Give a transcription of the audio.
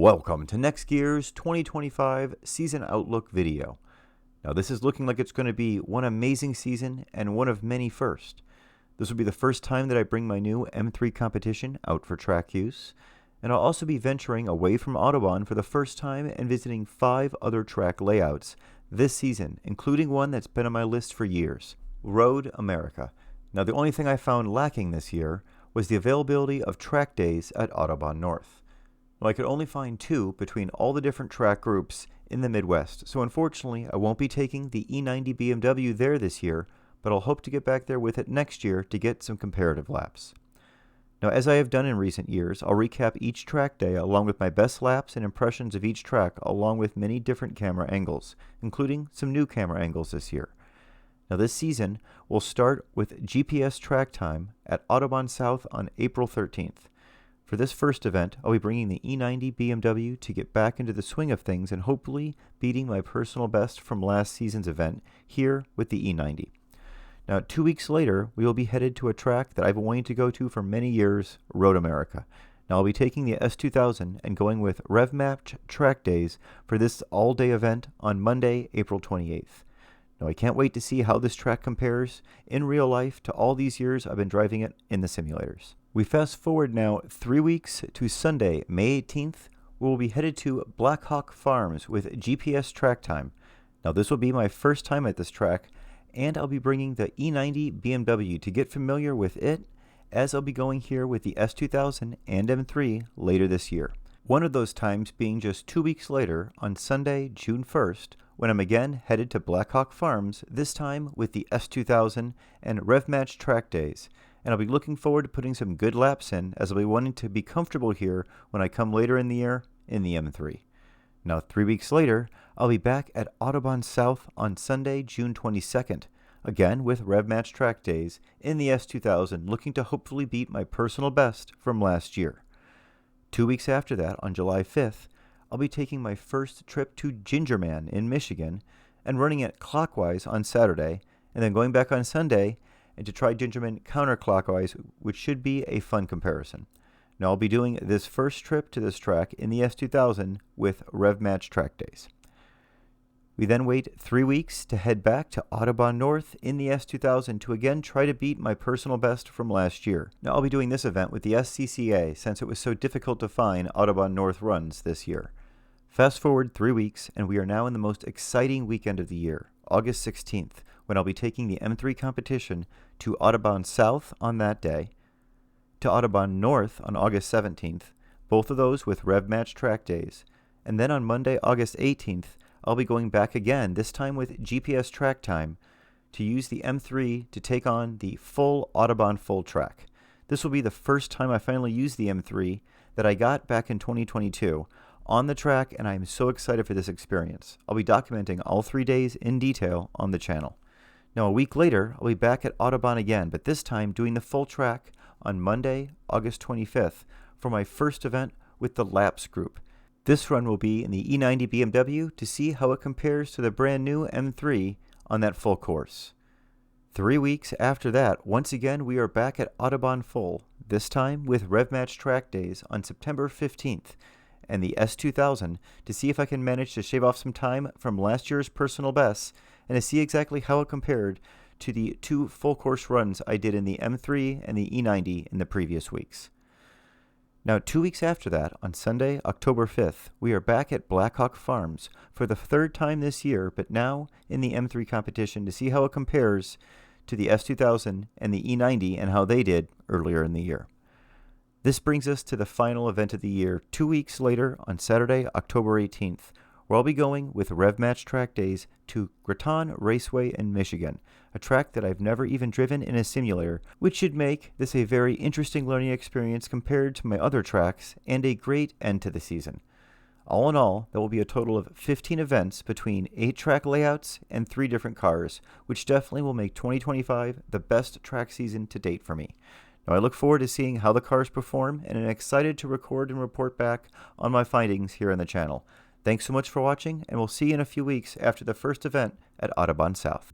Welcome to NextGear's 2025 Season Outlook video. Now this is looking like it's going to be one amazing season and one of many firsts. This will be the first time that I bring my new M3 competition out for track use, and I'll also be venturing away from Autobahn for the first time and visiting 5 other track layouts this season, including one that's been on my list for years, Road America. Now the only thing I found lacking this year was the availability of track days at Autobahn North. Well, I could only find 2 between all the different track groups in the Midwest, so unfortunately I won't be taking the E90 BMW there this year, but I'll hope to get back there with it next year to get some comparative laps. Now, as I have done in recent years, I'll recap each track day along with my best laps and impressions of each track, along with many different camera angles, including some new camera angles this year. Now this season will start with GPS track time at Autobahn South on April 13th. For this first event, I'll be bringing the E90 BMW to get back into the swing of things and hopefully beating my personal best from last season's event here with the E90. Now 2 weeks later, we will be headed to a track that I've wanted to go to for many years, Road America. Now I'll be taking the S2000 and going with RevMatch track days for this all-day event on Monday, April 28th. Now I can't wait to see how this track compares in real life to all these years I've been driving it in the simulators. We fast forward now 3 weeks to Sunday, May 18th, where we'll be headed to Black Hawk Farms with GPS track time. Now this will be my first time at this track, and I'll be bringing the E90 BMW to get familiar with it, as I'll be going here with the S2000 and M3 later this year. One of those times being just 2 weeks later on Sunday, June 1st, when I'm again headed to Black Hawk Farms, this time with the S2000 and RevMatch track days. And I'll be looking forward to putting some good laps in, as I'll be wanting to be comfortable here when I come later in the year in the M3. Now 3 weeks later, I'll be back at Autobahn South on Sunday, June 22nd, again with RevMatch track days in the S2000, looking to hopefully beat my personal best from last year. 2 weeks after that, on July 5th, I'll be taking my first trip to Gingerman in Michigan and running it clockwise on Saturday, and then going back on Sunday and to try Gingerman counterclockwise, which should be a fun comparison. Now I'll be doing this first trip to this track in the S2000 with RevMatch track days. We then wait 3 weeks to head back to Autobahn North in the S2000 to again try to beat my personal best from last year. Now I'll be doing this event with the SCCA since it was so difficult to find Autobahn North runs this year. Fast forward 3 weeks and we are now in the most exciting weekend of the year, August 16th, when I'll be taking the M3 competition to Autobahn South on that day, to Autobahn North on August 17th, both of those with RevMatch track days, and then on Monday, August 18th, I'll be going back again, this time with GPS track time, to use the M3 to take on the full Autobahn full track. This will be the first time I finally use the M3 that I got back in 2022 on the track, and I am so excited for this experience. I'll be documenting all 3 days in detail on the channel. Now a week later, I'll be back at Autobahn again, but this time doing the full track on Monday, August 25th for my first event with the Laps group. This run will be in the E90 BMW to see how it compares to the brand new M3 on that full course. 3 weeks after that, once again we are back at Autobahn Full, this time with RevMatch track days on September 15th and the S2000 to see if I can manage to shave off some time from last year's personal bests and to see exactly how it compared to the 2 full course runs I did in the M3 and the E90 in the previous weeks. Now 2 weeks after that, on Sunday, October 5th, we are back at Black Hawk Farms for the 3rd time this year, but now in the M3 competition to see how it compares to the S2000 and the E90 and how they did earlier in the year. This brings us to the final event of the year 2 weeks later on Saturday, October 18th, where I'll be going with RevMatch track days to Graton Raceway in Michigan, a track that I've never even driven in a simulator, which should make this a very interesting learning experience compared to my other tracks and a great end to the season. All in all, there will be a total of 15 events between 8 track layouts and 3 different cars, which definitely will make 2025 the best track season to date for me. Now I look forward to seeing how the cars perform and am excited to record and report back on my findings here on the channel. Thanks so much for watching, and we'll see you in a few weeks after the first event at Autobahn South.